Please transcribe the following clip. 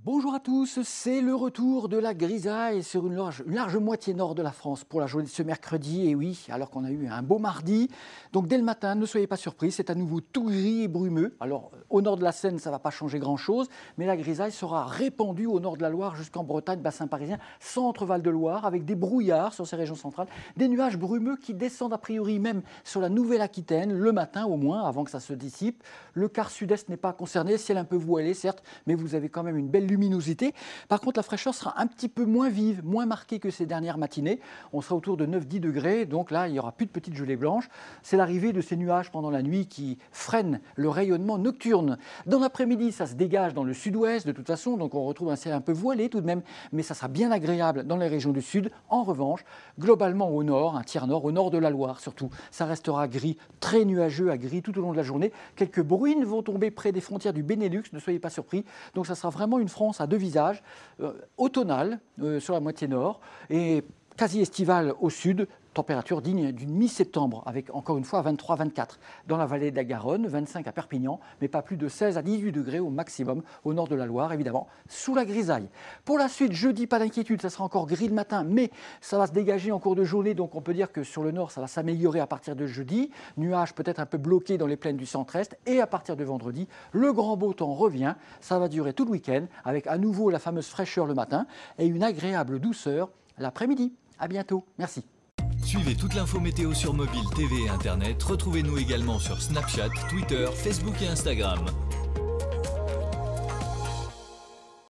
Bonjour à tous, c'est le retour de la grisaille sur une large moitié nord de la France pour la journée de ce mercredi. Et oui, alors qu'on a eu un beau mardi. Donc dès le matin, ne soyez pas surpris, c'est à nouveau tout gris et brumeux. Alors au nord de la Seine, ça ne va pas changer grand-chose, mais la grisaille sera répandue au nord de la Loire jusqu'en Bretagne, bassin parisien, centre-Val de Loire, avec des brouillards sur ces régions centrales, des nuages brumeux qui descendent a priori même sur la Nouvelle-Aquitaine, le matin au moins, avant que ça se dissipe. Le quart sud-est n'est pas concerné, ciel un peu voilé certes, mais vous avez quand même une belle luminosité. Par contre, la fraîcheur sera un petit peu moins vive, moins marquée que ces dernières matinées. On sera autour de 9-10 degrés, donc là, il n'y aura plus de petites gelées blanches. C'est l'arrivée de ces nuages pendant la nuit qui freinent le rayonnement nocturne. Dans l'après-midi, ça se dégage dans le sud-ouest de toute façon, donc on retrouve un ciel un peu voilé tout de même, mais ça sera bien agréable dans les régions du sud. En revanche, globalement au nord, un tiers nord, au nord de la Loire surtout, ça restera gris, très nuageux à gris tout au long de la journée. Quelques bruines vont tomber près des frontières du Benelux, ne soyez pas surpris. Donc ça sera vraiment une France à deux visages, automnale sur la moitié nord et quasi estivale au sud, température digne d'une mi-septembre avec encore une fois 23-24 dans la vallée de la Garonne, 25 à Perpignan, mais pas plus de 16 à 18 degrés au maximum au nord de la Loire, évidemment, sous la grisaille. Pour la suite, jeudi, pas d'inquiétude, ça sera encore gris le matin, mais ça va se dégager en cours de journée, donc on peut dire que sur le nord, ça va s'améliorer à partir de jeudi, nuages peut-être un peu bloqués dans les plaines du centre-est, et à partir de vendredi, le grand beau temps revient, ça va durer tout le week-end, avec à nouveau la fameuse fraîcheur le matin, et une agréable douceur l'après-midi. À bientôt, merci. Suivez toute l'info météo sur mobile, TV et Internet. Retrouvez-nous également sur Snapchat, Twitter, Facebook et Instagram.